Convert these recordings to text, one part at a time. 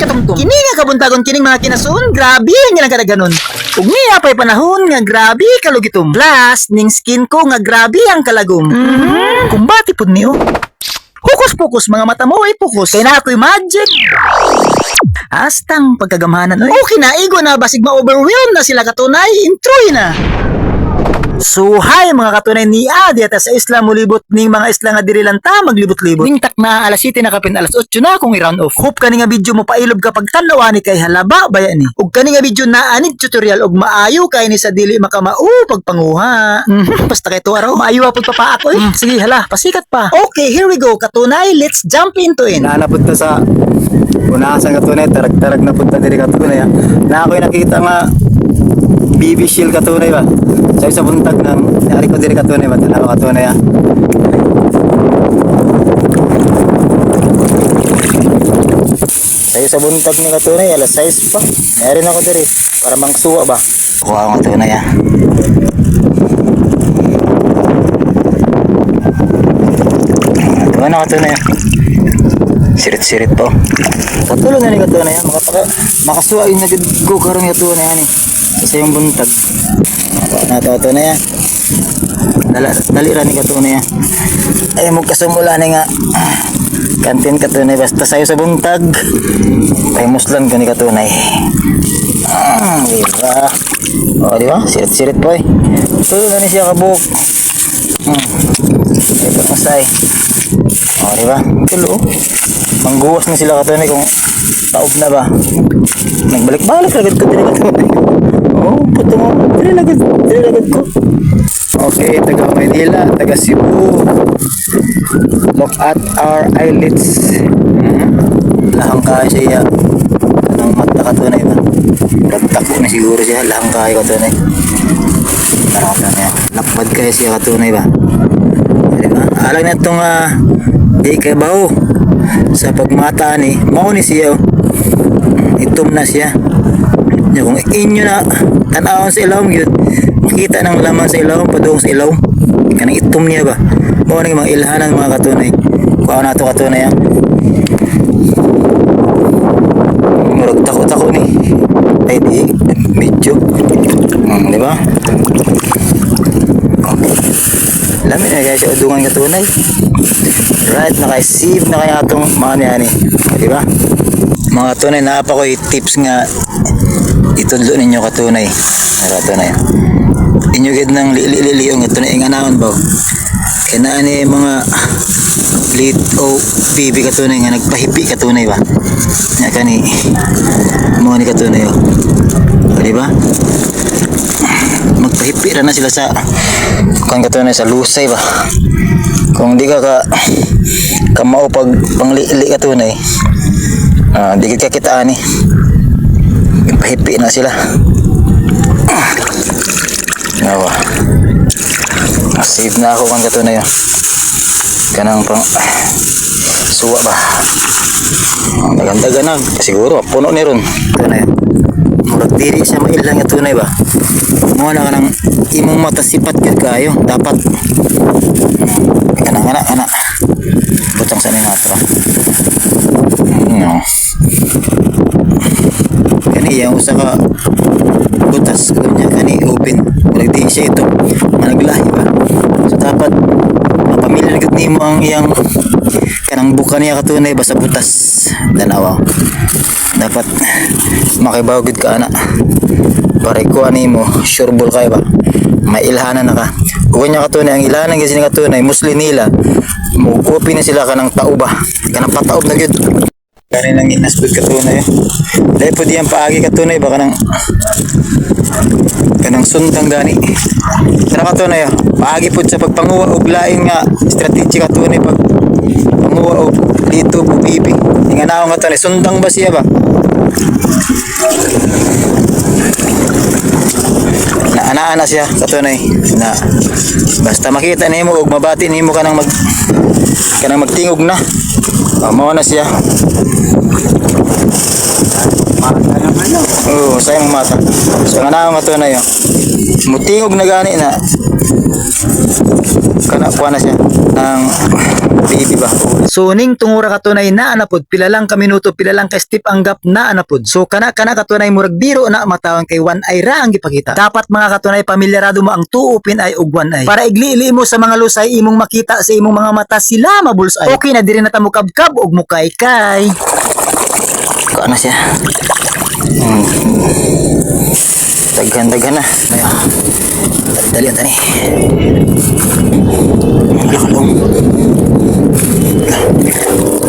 katumtum. Kini nga kabuntagon kining mga kinasun, grabe nga nagkadaganon. Ug niya pa'y panahon nga grabe kalugitom. Plus, ning skin ko nga grabe ang kalagom. Kumbati pud niyo. Fokus-fokus mga mata mo ay fokus. Kaya na ako'y magic. Astang pagkagamahanan. Okay na, igo na basig ma-overwhelm na sila katunay. Introy na. So hi mga katunay ni Adi at sa isla mulibot ning mga isla nga diri lang ta maglibot-libot. Ning tak na alas 7 na kapin alas 8 na kung i-round off. Hope kani nga video mo pailob kapag tanawani kay halaba baya ni. Ug kani nga video na anid tutorial og maayo kay ni sa dili makamao pagpanguha. Basta kay tuwa maayo pud pa ako eh. Sige hala, pasikat pa. Okay, here we go katunay, let's jump into it. Naanapod ta sa unahasan katunay, tarag-tarag na punta diri katunay. Na ako'y nakita nga BB Shield katunay ba? Sa isa buntag ng nari ko diri katunay ba? Tanawa katunay Sa isa buntag ni katunay, alas 6 pa. Nari na ko diri para mangsuwa ba? Kuha ko katunay Ito na katunay Sirit-sirit po. Patuloy na ni katunay makasuwa yung naggo karon katunay Isa yung buntag. Nato na yan. Dali ra ni katunay Ay mo kasumula ni nga kantin katunay basta sayo sa buntag. Ay muslan ko ni katunay. Diba? O diba? Sirit-sirit po Tuloy na ni siya kabuk. Ito masay. O diba? Tulo. Mangguwas na sila katunay kung taob na ba. Nagbalik-balik agad ko din katunay. Oh, puto mo. Dili lagad ko. Okay, taga Maynila, taga Cebu. Look at our eyelids. Lahang kaya siya. Anong mata katunay ba? Nagtako na siguro siya. Lahang kaya katunay. Naratan niya. Lakbad kaya siya katunay ba? Diba? Alam na itong di kabaw. Sa pagmata ni, mauni siya. Itom na siya. Kung inyo na tanawon sa ilawom yun, makita ng laman sa ilawom, padung sa ilawom, kanang itom niya ba? Mga nang mga ilhanan mga katunay. Kuha na ito katunay Murag tako-tako ni. Ay di, medyo. Di ba? Okay. Lamin na guys, udungan katunay. Right, naka-save na kaya itong mga niya ni. Di ba? Mga katunay, naapa ko tips nga itudlo ninyo katunay. Katunay. Inyo gid nang liliong katunay ang anahon ba. Kaya na ani mga lit o bibi katunay nga nagpahipi katunay ba. Nya kani mo ni katunay di ba? Magpahipi ra na sila sa kan katunay sa lusay ba. Kung di ka kamao pag panglili katunay, di ka kitaan ni. Pahipi na sila. Nawa. Save na ako kang katunay kanang pang suwa ba. Naganda-ganag siguro puno ni ron katunay. Murag diri siya mailang katunay ba. Mo na kanang imong mata sipat gyud kayo dapat kanang ana butang sa mata. Kani yang usa ka butas kunya kani open wala di siya ito managlahi ba so dapat mapamilya gud nimo ang iyang kanang buka niya katunay ba sa butas danawa dapat makibaw gud ka ana para ikuha nimo sureball kay ba mailhanan na ka ug nya katunay ang ilhanan gyud sila katunay muslim nila mo open na sila kanang tauba kanang pataob na gyud kani lang inaspud katunay dahil po diyan paagi katunay ba kanang sundang gani tara katunay paagi po sa pagpanguwa og laing nga strategy katunay pag panguwa og dito po bibi nga naong katunay sundang ba siya ba na ana siya katunay na basta makita nimo og mabati nimo kanang magtingog na mao na siya. Oo, sayang mata. So nga na nga to na yun. Mutingog na gani na. Kana kuha na siya. ang baby ba. So ning tungura katunay na anapod pila lang ka minuto pila lang ka step anggap na anapod. So kana katunay murag biro na matawon kay one eye ra ang gipakita. Dapat mga katunay pamilyarado mo ang two open eye ug one eye para igli-ili mo sa mga lusay imong makita sa imong mga mata sila mabulsay. Okay na diri na ta mo kabkab ug mukay-kay. Kaano siya? Daghan na. Dali ang tani. Pinakalong.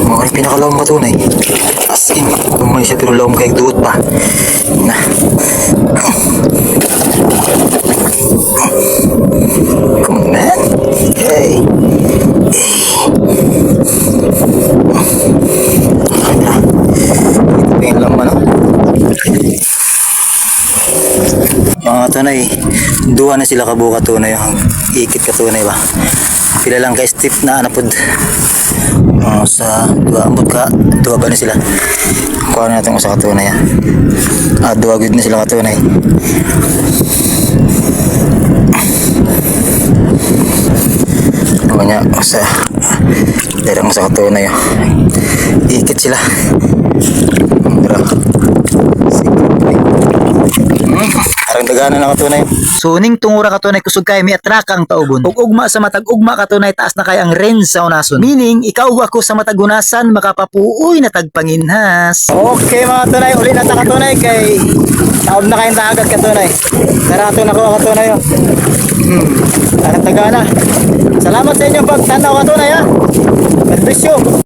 Mga pinakalong matunay. As in, lumay siya pero lawom kayag duot pa. Na. Come on, man. Hey. Ito yung laman, no? Mga tunay, duha na sila kabuka tunay, ikit ka tunay ba? Pila lang ka step na anapod. Sa dua ambot ka, dua ba na sila? Kuha na natin sa katunay. Dua good na sila katunay. Ano niya sa derang sa katunay. Ikit sila. Parang dagana na katunay. So ning tungura katunay kusog kay mi atrak ang taubon. Ug ugma sa matag ugma katunay taas na kay ang range sa unason. Meaning ikaw ug ako sa matag unasan makapapuoy na tagpanginhas. Okay mga tunay, uli na ta katunay kay taob na kayong dagat katunay. Narato na ko katunay. Parang dagana. Salamat sa inyong pagtanaw katunay ha. God bless you.